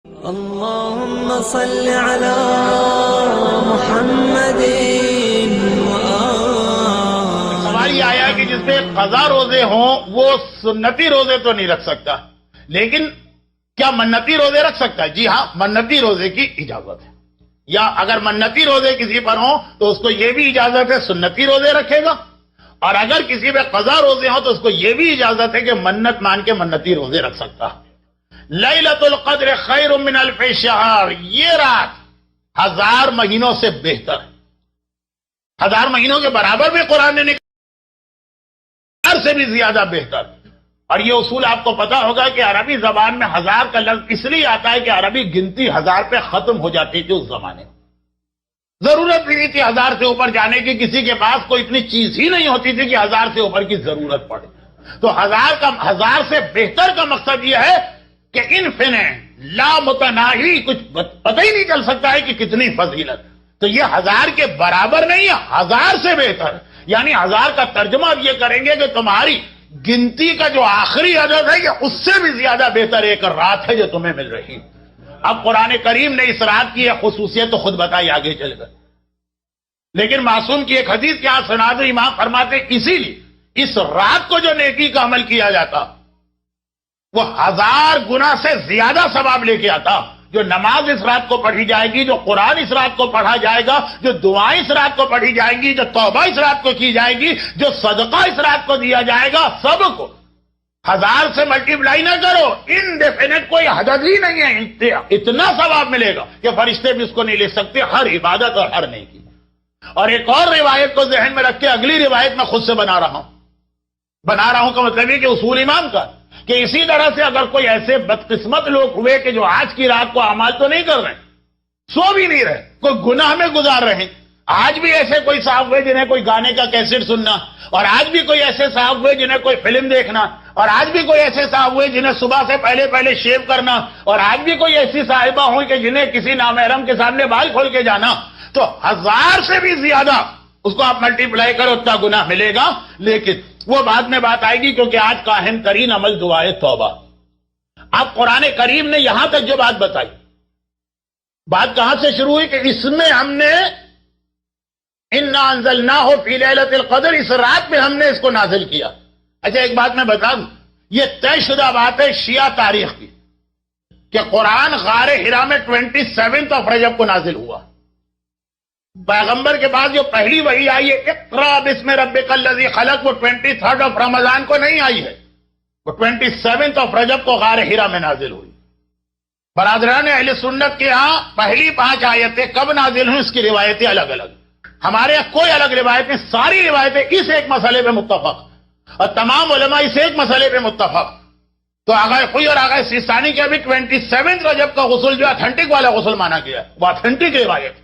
اللهم صل على محمد سوال یہ آیا کہ جس پہ قضا روزے ہوں وہ سنتی روزے تو نہیں رکھ سکتا، لیکن کیا منتی روزے رکھ سکتا ہے؟ جی ہاں، منتی روزے کی اجازت ہے، یا اگر منتی روزے کسی پر ہوں تو اس کو یہ بھی اجازت ہے سنتی روزے رکھے گا، اور اگر کسی پہ قضا روزے ہوں تو اس کو یہ بھی اجازت ہے کہ منت مان کے منتی روزے رکھ سکتا ہے۔ لیلۃ القدر خیر من الف شہر، یہ رات 1000 مہینوں سے بہتر ہے، 1000 مہینوں کے برابر بھی قرآن نے سے بھی زیادہ بہتر۔ اور یہ اصول آپ کو پتا ہوگا کہ عربی زبان میں 1000 کا لفظ اس لیے آتا ہے کہ عربی گنتی 1000 پہ ختم ہو جاتی تھی اس زمانے میں، ضرورت بھی نہیں تھی 1000 سے اوپر جانے کی، کسی کے پاس کوئی اتنی چیز ہی نہیں ہوتی تھی کہ 1000 سے اوپر کی ضرورت پڑے، تو 1000 سے بہتر کا مقصد یہ ہے کہ انفینٹ لا متناہی، کچھ پتہ ہی نہیں چل سکتا ہے کہ کتنی فضیلت، تو یہ 1000 کے برابر نہیں ہے، 1000 سے بہتر، یعنی 1000 کا ترجمہ اب یہ کریں گے کہ تمہاری گنتی کا جو آخری عدد ہے یہ اس سے بھی زیادہ بہتر ایک رات ہے جو تمہیں مل رہی۔ اب قرآن کریم نے اس رات کی خصوصیت تو خود بتائی آگے چل کر، لیکن معصوم کی ایک حدیث کیا سنا دو، امام فرماتے اسی لیے اس رات کو جو نیکی کا عمل کیا جاتا وہ 1000 گنا سے زیادہ ثواب لے کے آتا۔ جو نماز اس رات کو پڑھی جائے گی، جو قرآن اس رات کو پڑھا جائے گا، جو دعائیں اس رات کو پڑھی جائیں گی، جو توبہ اس رات کو کی جائے گی، جو صدقہ اس رات کو دیا جائے گا، سب کو 1000 سے ملٹیپلائی نہ کرو، انڈیفینٹ کوئی حد ہی نہیں ہے، اتنا ثواب ملے گا کہ فرشتے بھی اس کو نہیں لے سکتے، ہر عبادت اور ہر نیکی۔ اور ایک اور روایت کو ذہن میں رکھ کے اگلی روایت میں خود سے بنا رہا ہوں کا مطلب یہ کہ اصول امام کا، کہ اسی طرح سے اگر کوئی ایسے بدقسمت لوگ ہوئے کہ جو آج کی رات کو اعمال تو نہیں کر رہے، سو بھی نہیں رہے، کوئی گناہ میں گزار رہے ہیں، آج بھی ایسے کوئی صاحب ہوئے جنہیں کوئی گانے کا کیسٹ سننا، اور آج بھی کوئی ایسے صاحب ہوئے جنہیں کوئی فلم دیکھنا، اور آج بھی کوئی ایسے صاحب ہوئے جنہیں صبح سے پہلے شیو کرنا، اور آج بھی کوئی ایسی صاحبہ ہوئی کہ جنہیں کسی نامحرم کے سامنے بال کھول کے جانا، تو 1000 سے بھی زیادہ اس کو آپ ملٹیپلائی کرو اتنا گناہ ملے گا، لیکن وہ بعد میں بات آئے گی، کیونکہ آج کا اہم ترین عمل دعائے توبہ۔ اب قرآن کریم نے یہاں تک جو بات بتائی، بات کہاں سے شروع ہوئی کہ اس میں ہم نے اِنَّا أَنزَلْنَاهُ فِي لَيْلَةِ الْقَدْرِ، اس رات میں ہم نے اس کو نازل کیا۔ اچھا ایک بات میں بتا دوں، یہ طے شدہ بات ہے شیعہ تاریخ کی کہ قرآن غار حرا میں 27 رجب کو نازل ہوا۔ پیغمبر کے بعد جو پہلی وحی آئی ہے اقرا بسم ربک الذی خلق، وہ 23 رمضان کو نہیں آئی ہے، وہ 27 رجب کو غار حرا میں نازل ہوئی۔ برادران اہل سنت کے ہاں پہلی 5 آیتیں کب نازل ہوئی اس کی روایتیں الگ الگ، ہمارے یہاں کوئی الگ روایت نہیں، ساری روایتیں اس ایک مسئلے پہ متفق، اور تمام علماء اس ایک مسئلے پہ متفق۔ تو آغا خوئی اور آغا سیستانی کے ابھی 27 رجب کا غسل جو اتھینٹک والا غسل مانا گیا ہے، وہ اتھینٹک روایت۔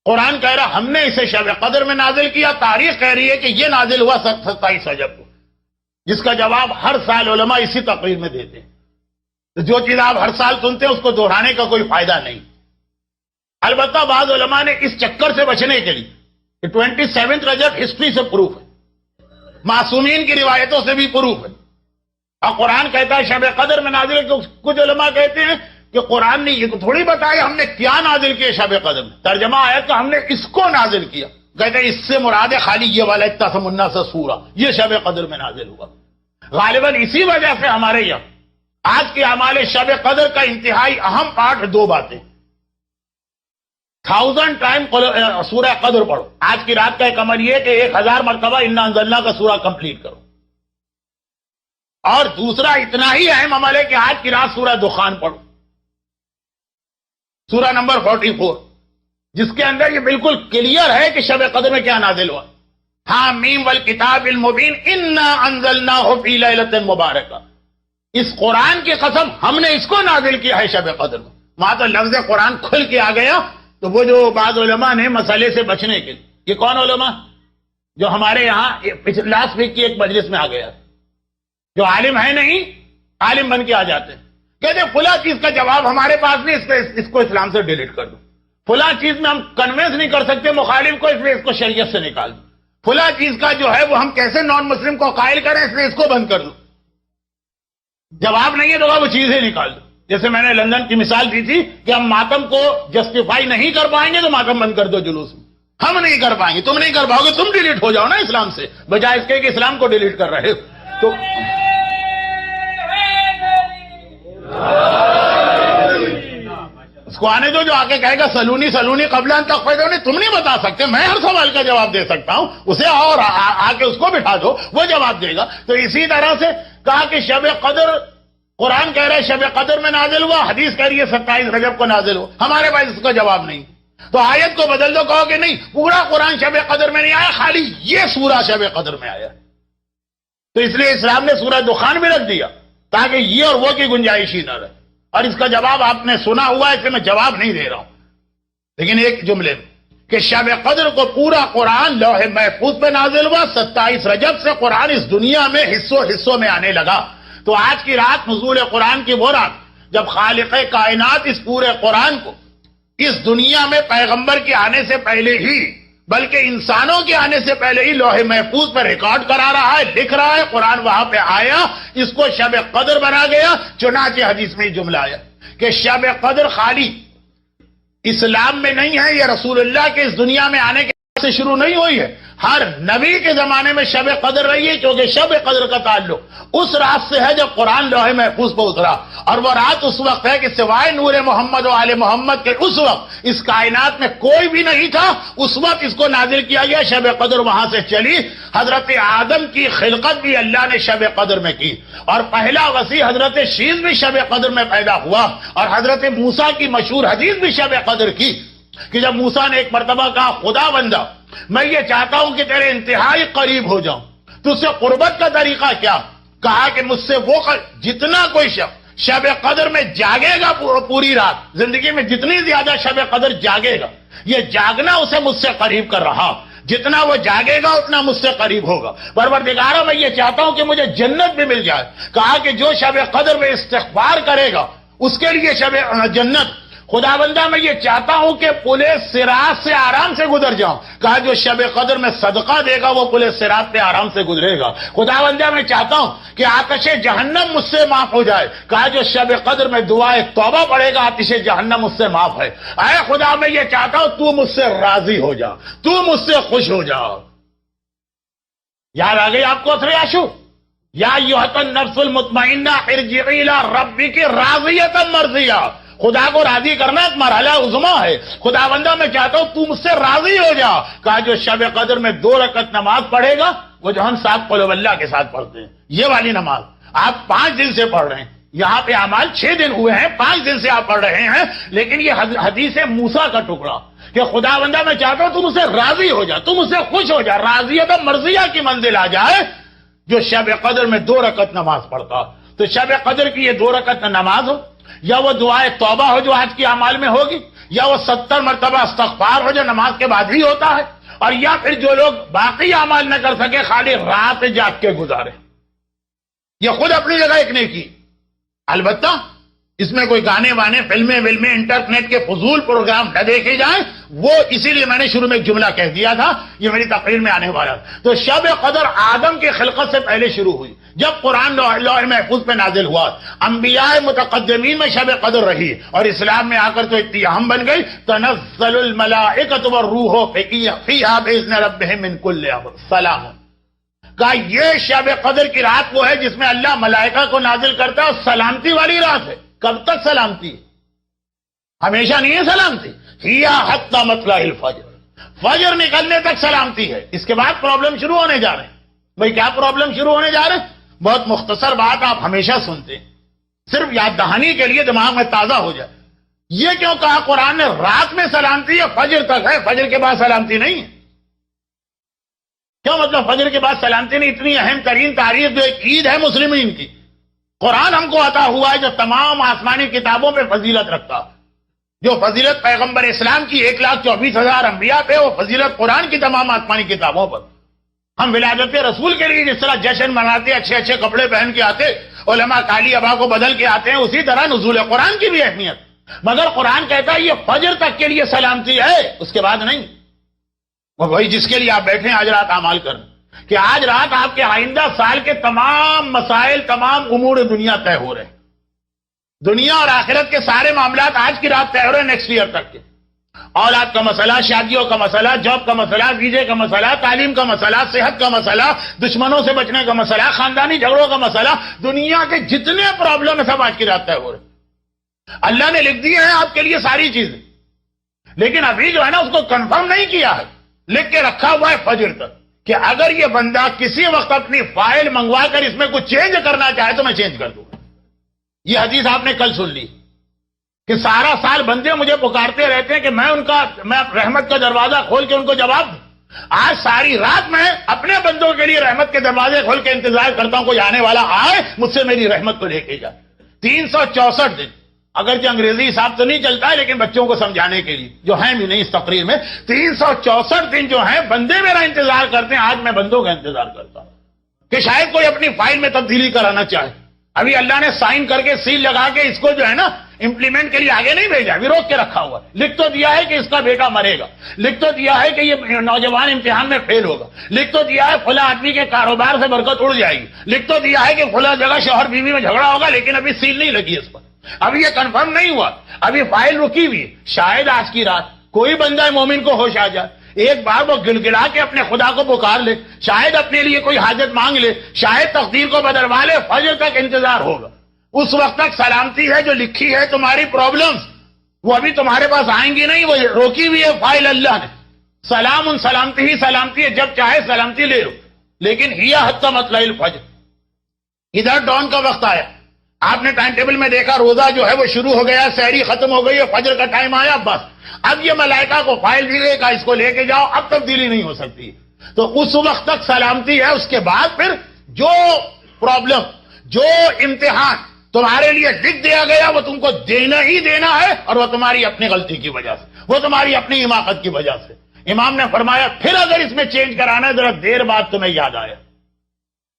قرآن کہہ رہا ہم نے اسے شب قدر میں نازل کیا، تاریخ کہہ رہی ہے کہ یہ نازل ہوا 27 رجب کو، جس کا جواب ہر سال علماء اسی تقریر میں دیتے ہیں۔ جو چیز آپ ہر سال سنتے ہیں اس کو دہرانے کا کوئی فائدہ نہیں۔ البتہ بعض علماء نے اس چکر سے بچنے کے لیے کہ 27 رجب ہسٹری سے پروف ہے، معصومین کی روایتوں سے بھی پروف ہے، اور قرآن کہتا ہے شب قدر میں نازل ہے، کچھ علماء کہتے ہیں کہ قرآن نے یہ تھوڑی بتایا ہم نے کیا نازل کیا شب قدر میں، ترجمہ آیت کا ہم نے اس کو نازل کیا، کہتے ہیں اس سے مراد ہے خالی یہ والا اتسمنا سا سورہ، یہ شب قدر میں نازل ہوا۔ غالباً اسی وجہ سے ہمارے یہاں آج کے اعمال شب قدر کا انتہائی اہم پارٹ 2 باتیں، 1000 ٹائم سورہ قدر پڑھو، آج کی رات کا ایک عمل یہ کہ 1000 مرتبہ انا انزلنا کا سورہ کمپلیٹ کرو، اور دوسرا اتنا ہی اہم عمل ہے کہ آج کی رات سورہ دخان پڑھو، سورہ نمبر 44، جس کے اندر یہ بالکل کلیئر ہے کہ شب قدر میں کیا نازل ہوا۔ حامیم والکتاب المبین انا انزلناہ فی لیلۃ مبارکہ، اس قرآن کی قسم ہم نے اس کو نازل کیا ہے شب قدر میں۔ وہاں تو لفظ قرآن کھل کے آ گیا، تو وہ جو بعض علماء نے مسئلے سے بچنے کے، یہ کون علماء جو ہمارے یہاں لاسٹ ویک کی ایک مجلس میں آ گیا، جو عالم ہے نہیں عالم بن کے آ جاتے ہیں، کہتے ہیں فلاں چیز کا جواب ہمارے پاس نہیں، اس کو اسلام سے ڈیلیٹ کر دو، فلاں چیز میں ہم کنوینس نہیں کر سکتے مخالف کو، اس لیے اس کو شریعت سے نکال دو، فلاں چیز کا جو ہے وہ ہم کیسے نان مسلم کو قائل کریں، اس لیے اس کو بند کر دو۔ جواب نہیں ہے تو وہ چیز ہی نکال دو۔ جیسے میں نے لندن کی مثال دی تھی کہ ہم ماتم کو جسٹیفائی نہیں کر پائیں گے تو ماتم بند کر دو جلوس میں. ہم نہیں کر پائیں گے، تم نہیں کر پاؤ گے، تم ڈیلیٹ ہو جاؤ نا اسلام سے، بجائے اس کے کہ اسلام کو ڈیلیٹ کر رہے ہو. تو اس کو آنے دو جو آ کے کہے گا سلونی سلونی قبل ان تخفیدونی. تم نہیں بتا سکتے، میں ہر سوال کا جواب دے سکتا ہوں. اسے اور آ کے اس کو بٹھا دو، وہ جواب دے گا. تو اسی طرح سے کہا کہ شب قدر، قرآن کہہ رہا ہے شب قدر میں نازل ہوا، حدیث کہہ رہی ہے 27 رجب کو نازل ہوا. ہمارے پاس اس کا جواب نہیں. تو آیت کو بدل دو، کہو کہ نہیں پورا قرآن شب قدر میں نہیں آیا، خالی یہ سورہ شب قدر میں آیا. تو اس لیے اسلام نے سورہ دخان بھی رکھ دیا تاکہ یہ اور وہ کی گنجائش ہی نہ رہے. اور اس کا جواب آپ نے سنا ہوا ہے، اس لیے میں جواب نہیں دے رہا ہوں. لیکن ایک جملے میں کہ شب قدر کو پورا قرآن لوح محفوظ پہ نازل ہوا، 27 رجب سے قرآن اس دنیا میں حصوں میں آنے لگا. تو آج کی رات نزول قرآن کی وہ رات جب خالق کائنات اس پورے قرآن کو اس دنیا میں پیغمبر کے آنے سے پہلے ہی، بلکہ انسانوں کے آنے سے پہلے ہی لوح محفوظ پر ریکارڈ کرا رہا ہے، لکھ رہا ہے. قرآن وہاں پہ آیا، اس کو شب قدر بنا گیا. چنانچہ حدیث میں جملہ آیا کہ شب قدر خالی اسلام میں نہیں ہے، یہ رسول اللہ کے اس دنیا میں آنے کے بعد سے شروع نہیں ہوئی ہے. ہر نبی کے زمانے میں شب قدر رہی ہے، کیونکہ شب قدر کا تعلق اس رات سے ہے جب قرآن لوح محفوظ پہ اترا. اور وہ رات اس وقت ہے کہ سوائے نور محمد و آل محمد کے اس وقت اس کائنات میں کوئی بھی نہیں تھا. اس وقت اس کو نازل کیا گیا. شب قدر وہاں سے چلی. حضرت آدم کی خلقت بھی اللہ نے شب قدر میں کی، اور پہلا وسیع حضرت شیز بھی شب قدر میں پیدا ہوا. اور حضرت موسیٰ کی مشہور حدیث بھی شب قدر کی کہ جب موسیٰ نے ایک مرتبہ کہا خدا بندہ میں یہ چاہتا ہوں کہ تیرے انتہائی قریب ہو جاؤں، تو اس سے قربت کا طریقہ کیا؟ کہا کہ مجھ سے وہ جتنا کوئی شخص شب قدر میں جاگے گا پوری رات، زندگی میں جتنی زیادہ شب قدر جاگے گا، یہ جاگنا اسے مجھ سے قریب کر رہا. جتنا وہ جاگے گا اتنا مجھ سے قریب ہوگا. پروردگارا میں یہ چاہتا ہوں کہ مجھے جنت بھی مل جائے. کہا کہ جو شب قدر میں استغفار کرے گا اس کے لیے شب جنت. خدا بندہ میں یہ چاہتا ہوں کہ پلے صراط سے آرام سے گزر جاؤں. کہا جو شب قدر میں صدقہ دے گا وہ پلے صراط پہ آرام سے گزرے گا. خدا بندہ میں چاہتا ہوں کہ آتش جہنم مجھ سے معاف ہو جائے. کہا جو شب قدر میں دعائے توبہ پڑے گا آتش جہنم مجھ سے معاف ہے. اے خدا میں یہ چاہتا ہوں تو مجھ سے راضی ہو جا، تو مجھ سے خوش ہو جا. یاد آ گئی آپ کو اثر عاشور؟ یا ایھا النفس المطمئنہ ارجعی الی ربک راضیۃ مرضیہ. خدا کو راضی کرنا ایک مرحلہ عظما ہے. خدا بندہ میں چاہتا ہوں تو مجھ سے راضی ہو جا. کہا جو شب قدر میں 2 رکعت نماز پڑھے گا، وہ جو ہم 7 قل اللہ کے ساتھ پڑھتے ہیں، یہ والی نماز آپ 5 دن سے پڑھ رہے ہیں. یہاں پہ اعمال 6 دن ہوئے ہیں، 5 دن سے آپ پڑھ رہے ہیں. لیکن یہ حدیث موسیٰ کا ٹکڑا کہ خدا بندہ میں چاہتا ہوں تم اسے راضی ہو جا، تم اسے خوش ہو جا، راضیت مرضیہ کی منزل آ جائے جو شب قدر میں 2 رکعت نماز پڑھتا. تو شب قدر کی یہ 2 رکعت نماز ہو، یا وہ دعائے توبہ ہو جو آج کی اعمال میں ہوگی، یا وہ 70 مرتبہ استغفار ہو جو نماز کے بعد ہی ہوتا ہے، اور یا پھر جو لوگ باقی اعمال نہ کر سکے خالی رات جاگ کے گزارے. یہ خود اپنی جگہ ایک نیکی. البتہ اس میں کوئی گانے وانے، فلمیں ولمیں، انٹرنیٹ کے فضول پروگرام نہ دیکھے جائیں. وہ اسی لیے میں نے شروع میں ایک جملہ کہہ دیا تھا، یہ میری تقریر میں آنے والا. تو شب قدر آدم کی خلقت سے پہلے شروع ہوئی. جب قرآن لوح محفوظ پہ نازل ہوا، انبیاء متقدمین میں شب قدر رہی، اور اسلام میں آ کر تو اتنی اہم بن گئی. تنزل الملائکۃ والروح فیہا باذن ربہم من کل امر سلام. کہا یہ شب قدر کی رات وہ ہے جس میں اللہ ملائکہ کو نازل کرتا ہے، اور سلامتی والی رات ہے. کب تک سلامتی؟ ہمیشہ نہیں ہے سلامتی. ہیا حتی مطلع الفجر، فجر نکلنے تک سلامتی ہے. اس کے بعد پرابلم شروع ہونے جا رہے ہیں. بھئی کیا پرابلم شروع ہونے جا رہے ہیں؟ بہت مختصر بات آپ ہمیشہ سنتے ہیں، صرف یاد دہانی کے لیے دماغ میں تازہ ہو جائے. یہ کیوں کہا قرآن نے رات میں سلامتی ہے، فجر تک ہے، فجر کے بعد سلامتی نہیں ہے؟ کیا مطلب فجر کے بعد سلامتی نہیں؟ اتنی اہم ترین تاریخ جو ایک عید ہے مسلمین کی، قرآن ہم کو عطا ہوا ہے جو تمام آسمانی کتابوں پہ فضیلت رکھتا. جو فضیلت پیغمبر اسلام کی 1,24,000 انبیاء پہ، وہ فضیلت قرآن کی تمام آسمانی کتابوں پر. ہم ولادت رسول کے لیے جس طرح جشن مناتے، اچھے اچھے کپڑے پہن کے آتے، علماء کالی ابا کو بدل کے آتے ہیں، اسی طرح نزول قرآن کی بھی اہمیت. مگر قرآن کہتا ہے یہ فجر تک کے لیے سلامتی ہے، اس کے بعد نہیں. وہ وہی جس کے لیے آپ بیٹھے ہیں آج رات اعمال کریں کہ آج رات آپ کے آئندہ سال کے تمام مسائل، تمام امور دنیا طے ہو رہے ہیں. دنیا اور آخرت کے سارے معاملات آج کی رات طے ہو رہے ہیں نیکسٹ ایئر تک کے. اولاد کا مسئلہ، شادیوں کا مسئلہ، جاب کا مسئلہ، ویزے کا مسئلہ، تعلیم کا مسئلہ، صحت کا مسئلہ، دشمنوں سے بچنے کا مسئلہ، خاندانی جھگڑوں کا مسئلہ، دنیا کے جتنے پرابلم ہیں سب آج کی رات طے ہو رہے ہیں. اللہ نے لکھ دی ہے آپ کے لیے ساری چیزیں، لیکن ابھی جو ہے نا اس کو کنفرم نہیں کیا ہے. لکھ کے رکھا ہوا ہے فجر تک کہ اگر یہ بندہ کسی وقت اپنی فائل منگوا کر اس میں کچھ چینج کرنا چاہے تو میں چینج کر دوں گا. یہ حدیث آپ نے کل سن لی کہ سارا سال بندے مجھے پکارتے رہتے ہیں کہ میں رحمت کا دروازہ کھول کے ان کو جواب دوں. آج ساری رات میں اپنے بندوں کے لیے رحمت کے دروازے کھول کے انتظار کرتا ہوں کوئی آنے والا آئے مجھ سے میری رحمت کو لے کے جائے. 364 دن، اگرچہ انگریزی حساب تو نہیں چلتا ہے لیکن بچوں کو سمجھانے کے لیے جو ہیں بھی نہیں اس تقریر میں، 364 دن جو ہیں بندے میرا انتظار کرتے ہیں. آج میں بندوں کا انتظار کرتا ہوں کہ شاید کوئی اپنی فائل میں تبدیلی کرانا چاہے. ابھی اللہ نے سائن کر کے سیل لگا کے اس کو جو ہے نا امپلیمنٹ کے لیے آگے نہیں بھیجا، ابھی روک کے رکھا ہوا. لکھ تو دیا ہے کہ اس کا بیٹا مرے گا، لکھ تو دیا ہے کہ یہ نوجوان امتحان میں فیل ہوگا، لکھ تو دیا ہے فلاں آدمی کے کاروبار سے برکت اڑ جائے گی، لکھ تو دیا ہے کہ فلاں جگہ شوہر بیوی میں جھگڑا ہوگا، لیکن ابھی سیل نہیں لگی اس پر. ابھی یہ کنفرم نہیں ہوا، ابھی فائل رکی ہوئی. شاید آج کی رات کوئی بندہ مومن کو ہوش آ جائے، ایک بار وہ گلگلا کے اپنے خدا کو پکار لے، شاید اپنے لیے کوئی حاجت مانگ لے، شاید تقدیر کو بدلوا لے. فجر تک انتظار ہوگا. اس وقت تک سلامتی ہے جو لکھی ہے تمہاری پرابلمز وہ ابھی تمہارے پاس آئیں گی نہیں، وہ روکی ہوئی ہے فائل اللہ نے. سلام ان سلامتی ہی سلامتی ہے، جب چاہے سلامتی لے لو. لیکن ہیا حتی مطلع الفجر، ادھر ڈان کا وقت آیا. آپ نے ٹائم ٹیبل میں دیکھا روزہ جو ہے وہ شروع ہو گیا، سحری ختم ہو گئی ہے، فجر کا ٹائم آیا. بس اب یہ ملائکہ کو فائل بھی لے گا، اس کو لے کے جاؤ، اب تبدیلی نہیں ہو سکتی. تو اس وقت تک سلامتی ہے. اس کے بعد پھر جو پرابلم، جو امتحان تمہارے لیے لکھ دیا گیا وہ تم کو دینا ہی دینا ہے، اور وہ تمہاری اپنی غلطی کی وجہ سے، وہ تمہاری اپنی حماقت کی وجہ سے. امام نے فرمایا پھر اگر اس میں چینج کرانا ہے ذرا دیر بعد تمہیں یاد آیا،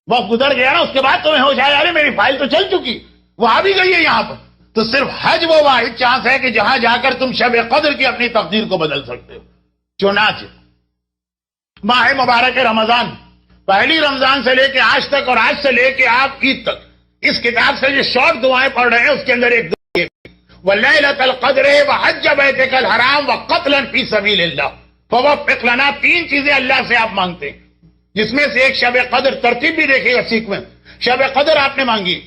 وقت گزر گیا نا، اس کے بعد تمہیں ہوش آیا ارے میری فائل تو چل چکی، وہ آ بھی گئی ہے یہاں پر. تو صرف حج وہ واحد چانس ہے کہ جہاں جا کر تم شب قدر کی اپنی تقدیر کو بدل سکتے ہو. چنانچہ ماہ مبارک رمضان، پہلی رمضان سے لے کے آج تک اور آج سے لے کے آپ عید تک اس کتاب سے جو شارٹ دعائیں پڑھ رہے ہیں اس کے اندر ایک دعا وَلَيْلَةَ الْقَدْرِ وَحَجَّ بَيْتِكَ الْحَرَامَ وَقَتْلًا فِي سَبِيلِ اللَّهِ فَوَفِّقْ لَنَا. 3 چیزیں اللہ سے آپ مانگتے ہیں، جس میں سے ایک شب قدر. ترتیب بھی دیکھیے گا سیکوینس. شب قدر آپ نے مانگی،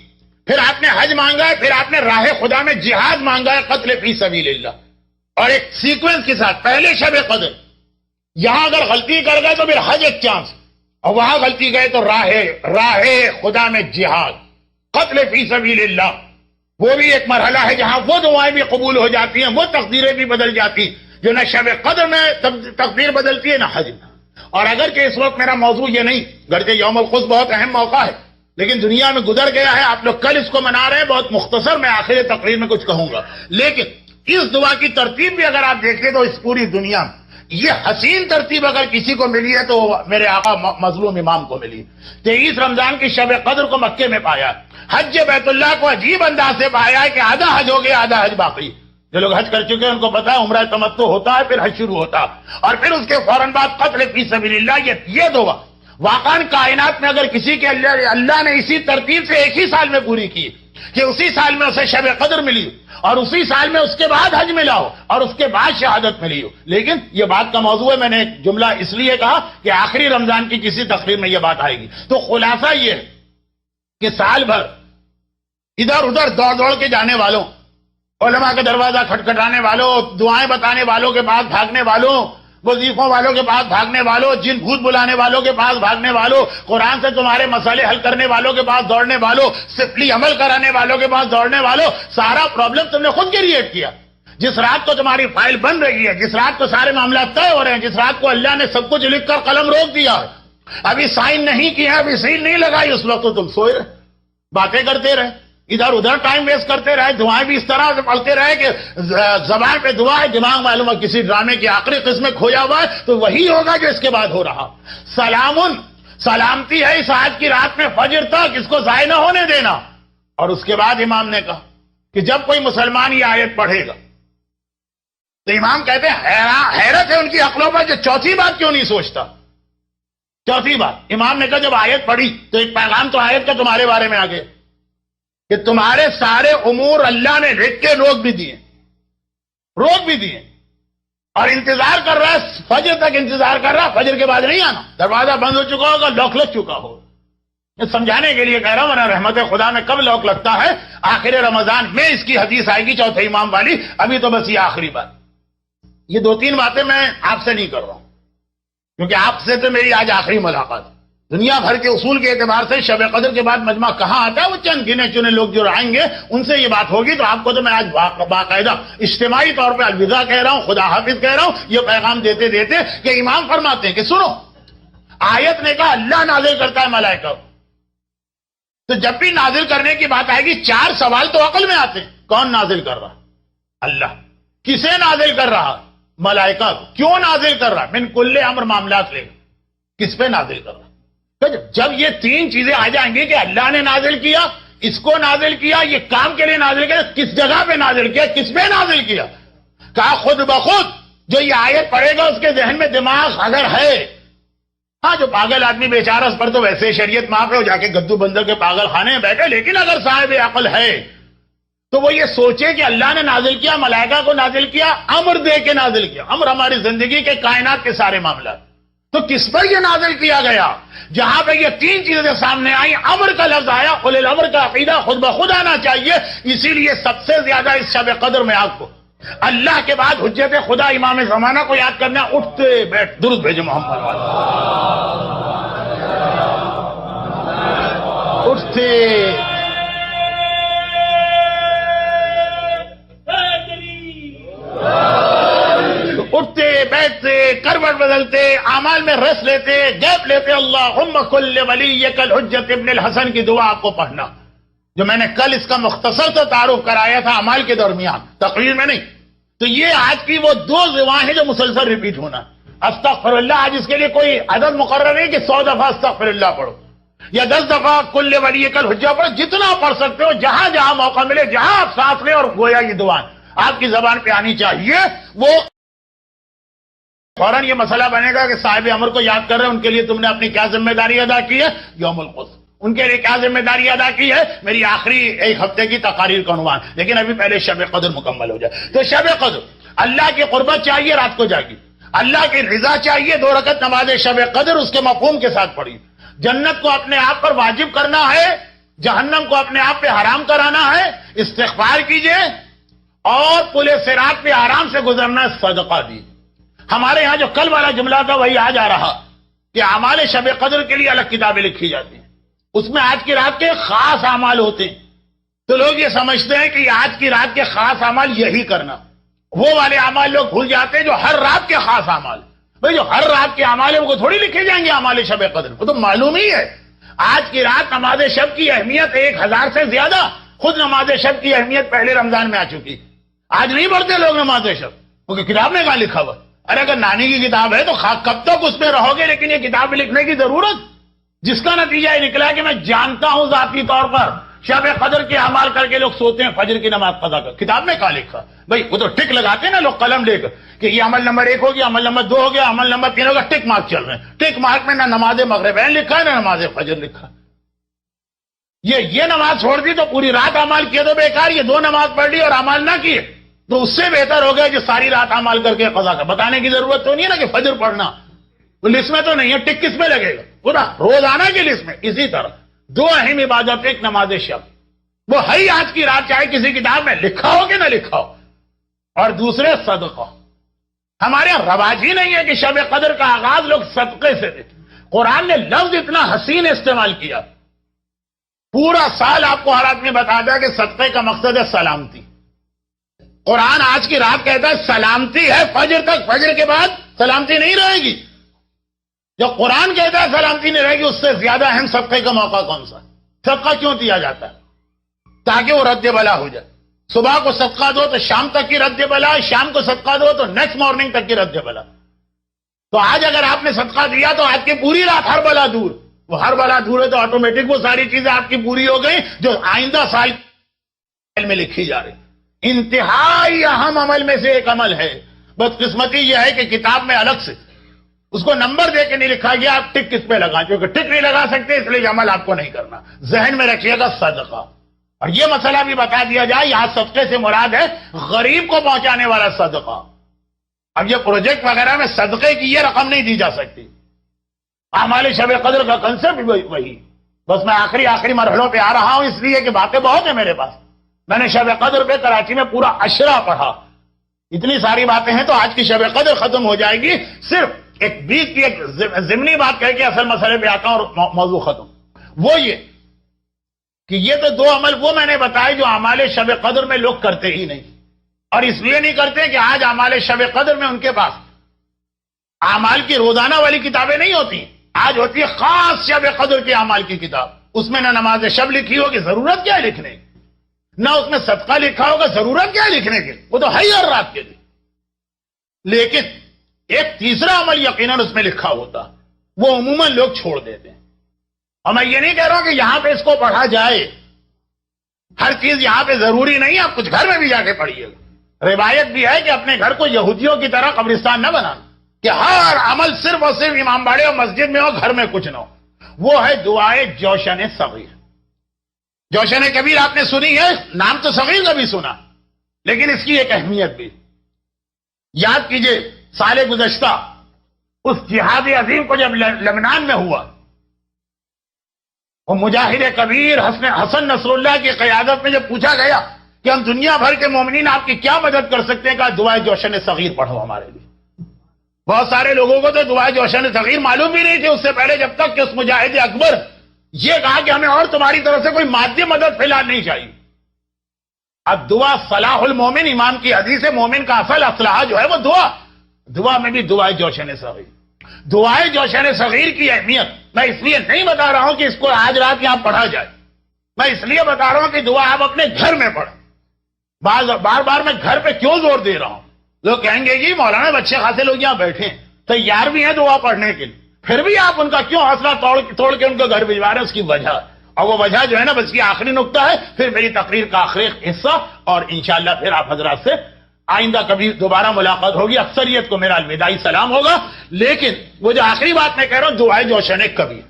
پھر آپ نے حج مانگا ہے، پھر آپ نے راہ خدا میں جہاد مانگا ہے، قتل فی سبیل اللہ. اور ایک سیکوینس کے ساتھ پہلے شب قدر، یہاں اگر غلطی کر گئے تو پھر حج ایک چانس، اور وہاں غلطی گئے تو راہ خدا میں جہاد، قتل فی سبیل اللہ. وہ بھی ایک مرحلہ ہے جہاں وہ دعائیں بھی قبول ہو جاتی ہیں، وہ تقدیریں بھی بدل جاتی ہیں جو نہ شب قدر میں تقدیر بدلتی ہے نہ حج میں. اور اگر کہ اس وقت میرا موضوع یہ نہیں، گرچہ یوم الخص بہت اہم موقع ہے لیکن دنیا میں گزر گیا ہے، آپ لوگ کل اس کو منا رہے ہیں. بہت مختصر میں آخر تقریر میں کچھ کہوں گا، لیکن اس دعا کی ترتیب بھی اگر آپ دیکھیں تو اس پوری دنیا میں یہ حسین ترتیب اگر کسی کو ملی ہے تو میرے آقا مظلوم امام کو ملی. 23 رمضان کی شب قدر کو مکے میں پایا، حج بیت اللہ کو عجیب انداز سے پایا ہے کہ آدھا حج ہو گیا آدھا حج باقی. جو لوگ حج کر چکے ہیں ان کو پتا ہے عمرہ تمتع ہوتا ہے پھر حج شروع ہوتا، اور پھر اس کے فوراً بعد قتل فی سبیل اللہ. یہ دعا واقعاً کائنات میں اگر کسی کے اللہ نے اسی ترتیب سے ایک ہی سال میں پوری کی کہ اسی سال میں اسے شب قدر ملی اور اسی سال میں اس کے بعد حج ملا ہو اور اس کے بعد شہادت ملی ہو. لیکن یہ بات کا موضوع ہے، میں نے ایک جملہ اس لیے کہا کہ آخری رمضان کی کسی تقریر میں یہ بات آئے گی. تو خلاصہ یہ ہے کہ سال بھر ادھر ادھر دوڑ دوڑ کے جانے والوں، علماء کا دروازہ کھٹکھٹانے والوں، دعائیں بتانے والوں کے پاس بھاگنے والوں، وظیفوں والوں کے پاس بھاگنے والوں، جن بھوت بلانے والوں کے پاس بھاگنے والوں، قرآن سے تمہارے مسئلے حل کرنے والوں کے پاس دوڑنے والوں، سفلی عمل کرانے والوں کے پاس دوڑنے والوں، سارا پرابلم تم نے خود کریٹ کیا. جس رات کو تمہاری فائل بن رہی ہے، جس رات کو سارے معاملات طے ہو رہے ہیں، جس رات کو اللہ نے سب کچھ لکھ کر قلم روک دیا ہے، ابھی سائن نہیں کیا، ابھی سیل نہیں لگائی، اس وقت تو تم سوئے رہے، باتیں کرتے رہے، ادھر ادھر ٹائم ویسٹ کرتے رہے، دعائیں بھی اس طرح سے پڑھتے رہے کہ زبان پہ دعا ہے، دماغ معلوم ہے کسی ڈرامے کی آخری قسم میں کھویا ہوا ہے، تو وہی ہوگا جو اس کے بعد ہو رہا. سلامن، سلامتی ہے اس آج کی رات میں فجر تک، اس کو ضائع نہ ہونے دینا. اور اس کے بعد امام نے کہا کہ جب کوئی مسلمان یہ آیت پڑھے گا تو امام کہتے ہیں حیرت ہے ان کی عقلوں پر جو چوتھی بات کیوں نہیں سوچتا. چوتھی بات امام نے کہا جب آیت پڑھی تو ایک پیغام تو آیت کا تمہارے بارے میں آ گیا کہ تمہارے سارے امور اللہ نے لکھ کے روک بھی دیے اور انتظار کر رہا ہے، فجر تک انتظار کر رہا ہے، فجر کے بعد نہیں آنا، دروازہ بند ہو چکا ہوگا، لاک لگ چکا ہوگا. یہ سمجھانے کے لیے کہہ رہا ہوں، ورنہ رحمت خدا میں کب لاک لگتا ہے؟ آخر رمضان میں اس کی حدیث آئے گی چوتھے امام والی. ابھی تو بس یہ آخری بات. یہ 2-3 باتیں میں آپ سے نہیں کر رہا ہوں کیونکہ آپ سے تو میری آج آخری ملاقات ہے. دنیا بھر کے اصول کے اعتبار سے شب قدر کے بعد مجمع کہاں آتا ہے وہ چند گنے چنے لوگ جو آئیں گے ان سے یہ بات ہوگی. تو آپ کو تو میں آج باقاعدہ اجتماعی طور پہ الوداع کہہ رہا ہوں، خدا حافظ کہہ رہا ہوں، یہ پیغام دیتے دیتے کہ امام فرماتے ہیں کہ سنو، آیت نے کہا اللہ نازل کرتا ہے ملائکہ، تو جب بھی نازل کرنے کی بات آئے گی 4 سوال تو عقل میں آتے ہیں. کون نازل کر رہا؟ اللہ. کسے نازل کر رہا؟ ملائکہ. کیوں نازل کر رہا؟ من کل امر معاملات لے کس پہ نازل کر رہا؟ جب یہ 3 چیزیں آ جائیں گی کہ اللہ نے نازل کیا، اس کو نازل کیا، یہ کام کے لیے نازل کیا، کس جگہ پہ نازل کیا، کس پہ نازل کیا، کہا خود بخود جو یہ آیت پڑھے گا اس کے ذہن میں دماغ اگر ہے، ہاں جو پاگل آدمی بیچارہ اس پر تو ویسے شریعت معاف ہے، ہو جا کے گدو بندر کے پاگل خانے میں بیٹھے، لیکن اگر صاحب عقل ہے تو وہ یہ سوچے کہ اللہ نے نازل کیا، ملائکہ کو نازل کیا، امر دے کے نازل کیا. امر ہماری زندگی کے کائنات کے سارے معاملات. تو کس پر یہ نازل کیا گیا؟ جہاں پہ یہ 3 چیزیں سامنے آئیں، امر کا لفظ آیا، اولی الامر کا عقیدہ خود بخود آنا چاہیے. اسی لیے سب سے زیادہ اس شب قدر میں آپ کو اللہ کے بعد حجت خدا امام زمانہ کو یاد کرنا. اٹھتے بیٹھ درود بھیجے محمد والے. اٹھتے بیٹھتے کروٹ بدلتے اعمال میں رس لیتے گیپ لیتے. اللہم کل ولیک الحجت ابن الحسن کی دعا آپ کو پڑھنا، جو میں نے کل اس کا مختصر سے تعارف کرایا تھا اعمال کے درمیان، تقریر میں نہیں. تو یہ آج کی وہ 2 دعائیں ہیں جو مسلسل ریپیٹ ہونا. استغفر اللہ، آج اس کے لیے کوئی عدد مقرر نہیں کہ 100 دفعہ استغفر اللہ پڑھو یا 10 دفعہ کل ولیک الحجہ پڑھو، جتنا پڑھ سکتے ہو، جہاں جہاں موقع ملے، جہاں آپ سانس لیں. اور گویا یہ دعائیں آپ کی زبان پہ آنی چاہیے. وہ فوراً یہ مسئلہ بنے گا کہ صاحب امر کو یاد کر رہے ہیں، ان کے لیے تم نے اپنی کیا ذمہ داری ادا کی ہے؟ یوم القدس. ان کے لیے کیا ذمہ داری ادا کی ہے؟ میری آخری 1 ہفتے کی تقاریر کا عنوان. لیکن ابھی پہلے شب قدر مکمل ہو جائے. تو شب قدر اللہ کی قربت چاہیے، رات کو جاگی. اللہ کی رضا چاہیے، 2 رکعت نماز شب قدر اس کے مفہوم کے ساتھ پڑھی. جنت کو اپنے آپ پر واجب کرنا ہے، جہنم کو اپنے آپ پہ حرام کرانا ہے. استغفار کیجئے اور پل صراط پہ آرام سے گزرنا ہے. صدقہ دیجیے. ہمارے ہاں جو کل والا جملہ تھا وہی آج آ رہا کہ اعمال شب قدر کے لیے الگ کتابیں لکھی جاتی ہیں، اس میں آج کی رات کے خاص اعمال ہوتے ہیں. تو لوگ یہ سمجھتے ہیں کہ آج کی رات کے خاص اعمال یہی کرنا. وہ والے اعمال لوگ بھول جاتے ہیں جو ہر رات کے خاص اعمال. بھئی جو ہر رات کے اعمال ہیں وہ تھوڑی لکھے جائیں گے اعمال شب قدر. وہ تو معلوم ہی ہے. آج کی رات نماز شب کی اہمیت 1000 سے زیادہ. خود نماز شب کی اہمیت پہلے رمضان میں آ چکی. آج نہیں پڑھتے لوگ نماز شب کیونکہ کتاب میں کہاں لکھا ہوا. ارے اگر نانی کی کتاب ہے تو کب تک اس میں رہو گے، لیکن یہ کتاب لکھنے کی ضرورت، جس کا نتیجہ یہ نکلا کہ میں جانتا ہوں ذاتی طور پر شب قدر کے اعمال کر کے لوگ سوتے ہیں فجر کی نماز قضا کر. کتاب میں کہاں لکھا؟ بھائی وہ تو ٹک لگاتے ہیں نا لوگ قلم لے کر کہ یہ عمل نمبر 1 ہو گیا، عمل نمبر 2 ہو گیا، عمل نمبر 3 ہو گیا، ٹک مارک چل رہے ہیں. ٹک مارک میں نہ نماز مغربین لکھا ہے نہ نماز فجر لکھا. یہ نماز چھوڑ دی تو پوری رات اعمال کیے تو بیکار. یہ 2 نماز پڑھ لی اور اعمال نہ کیے تو اس سے بہتر ہو گیا جو ساری رات اعمال کر کے قضا کر. بتانے کی ضرورت تو نہیں ہے نا کہ فجر پڑھنا، وہ لسٹ میں تو نہیں ہے. ٹک کس میں لگے گا؟ پورا روزانہ کی لسٹ میں. اسی طرح 2 اہم عبادت، ایک نماز شب، وہ ہے ہی آج کی رات، چاہے کسی کتاب میں لکھا ہو کہ نہ لکھا ہو. اور دوسرے صدقہ. ہمارے یہاں رواج ہی نہیں ہے کہ شب قدر کا آغاز لوگ صدقے سے دے. قرآن نے لفظ اتنا حسین استعمال کیا. پورا سال آپ کو ہر آدمی بتا دیا کہ صدقے کا مقصد ہے سلامتی. قرآن آج کی رات کہتا ہے سلامتی ہے فجر تک، فجر کے بعد سلامتی نہیں رہے گی. جو قرآن کہتا ہے سلامتی نہیں رہے گی، اس سے زیادہ اہم صدقے کا موقع کون سا؟ صدقہ کیوں دیا جاتا ہے؟ تاکہ وہ رد بلا ہو جائے. صبح کو صدقہ دو تو شام تک کی رد بلا، شام کو صدقہ دو تو نیکسٹ مارننگ تک کی رد بلا. تو آج اگر آپ نے صدقہ دیا تو آج کی پوری رات ہر بلا دور. وہ ہر بلا دور ہے تو آٹومیٹک وہ ساری چیزیں آپ کی پوری ہو گئی جو آئندہ سال میں لکھی جا رہی. انتہائی اہم عمل میں سے ایک عمل ہے. بدقسمتی یہ ہے کہ کتاب میں الگ سے اس کو نمبر دے کے نہیں لکھا گیا آپ ٹک کس پہ لگائیں، کیونکہ ٹک نہیں لگا سکتے اس لیے یہ عمل آپ کو نہیں کرنا. ذہن میں رکھیے گا صدقہ. اور یہ مسئلہ بھی بتا دیا جائے، یہاں صدقے سے مراد ہے غریب کو پہنچانے والا صدقہ۔ اب یہ پروجیکٹ وغیرہ میں صدقے کی یہ رقم نہیں دی جا سکتی۔ اعمال شب قدر کا کنسپٹ وہی، بس میں آخری مرحلوں پہ آ رہا ہوں، اس لیے کہ باتیں بہت ہیں میرے پاس۔ میں نے شب قدر پہ کراچی میں پورا عشرہ پڑھا، اتنی ساری باتیں ہیں، تو آج کی شب قدر ختم ہو جائے گی، صرف ایک بیچ کی ایک ضمنی بات کہہ کے اصل مسئلے پہ آتا ہوں اور موضوع ختم۔ وہ یہ کہ یہ تو دو عمل وہ میں نے بتائے جو اعمال شب قدر میں لوگ کرتے ہی نہیں، اور اس لیے نہیں کرتے کہ آج اعمال شب قدر میں ان کے پاس اعمال کی روزانہ والی کتابیں نہیں ہوتی، آج ہوتی ہے خاص شب قدر کے اعمال کی کتاب۔ اس میں نہ نماز شب لکھی ہوگی، ضرورت کیا ہے لکھنے کی، نہ اس میں صدقہ لکھا ہوگا، ضرورت کیا ہے لکھنے کی، وہ تو ہے ہی ہر رات کے لیے۔ لیکن ایک تیسرا عمل یقیناً اس میں لکھا ہوتا، وہ عموماً لوگ چھوڑ دیتے ہیں۔ اور میں یہ نہیں کہہ رہا ہوں کہ یہاں پہ اس کو پڑھا جائے، ہر چیز یہاں پہ ضروری نہیں، آپ کچھ گھر میں بھی جا کے پڑھیے گا۔ روایت بھی ہے کہ اپنے گھر کو یہودیوں کی طرح قبرستان نہ بنانا، کہ ہر عمل صرف اور صرف امام باڑے اور مسجد میں ہو، گھر میں کچھ نہ ہو۔ وہ ہے دعائے جوشن صغیر۔ جوشن کبیر آپ نے سنی ہے، نام تو صغیر کا بھی سنا، لیکن اس کی ایک اہمیت بھی یاد کیجئے۔ سال گزشتہ اس جہاد عظیم کو جب لبنان میں ہوا، وہ مجاہد کبیر حسن نصر اللہ کی قیادت میں جب پوچھا گیا کہ ہم دنیا بھر کے مومنین آپ کی کیا مدد کر سکتے ہیں، کہا دعائے جوشن صغیر پڑھو ہمارے لیے۔ بہت سارے لوگوں کو تو دعائے جوشن صغیر معلوم بھی نہیں تھی اس سے پہلے، جب تک کہ اس مجاہد اکبر یہ کہا کہ ہمیں اور تمہاری طرف سے کوئی مادی مدد فی الحال نہیں چاہیے۔ اب دعا صلاح المومن، امام کی حدیث ہے، مومن کا اصل اصلاح جو ہے وہ دعا میں بھی دعائے جوشن صغیر۔ دعائے جوشن صغیر کی اہمیت میں اس لیے نہیں بتا رہا ہوں کہ اس کو آج رات یہاں پڑھا جائے، میں اس لیے بتا رہا ہوں کہ دعا آپ اپنے گھر میں پڑھیں۔ بار بار میں گھر پہ کیوں زور دے رہا ہوں؟ لوگ کہیں گے جی مولانا بچے خاصے لوگ یہاں بیٹھے ہیں، تیار بھی ہیں دعا پڑھنے کے لیے، پھر بھی آپ ان کا کیوں حوصلہ توڑ کے ان کو گھر بھجوا رہے ہیں؟ اس کی وجہ، اور وہ وجہ جو ہے نا، بس یہ آخری نقطہ ہے، پھر میری تقریر کا آخری حصہ، اور انشاءاللہ پھر آپ حضرات سے آئندہ کبھی دوبارہ ملاقات ہوگی، اکثریت کو میرا الوداعی سلام ہوگا۔ لیکن وہ جو آخری بات میں کہہ رہا ہوں، دعائے جوشن کبیر،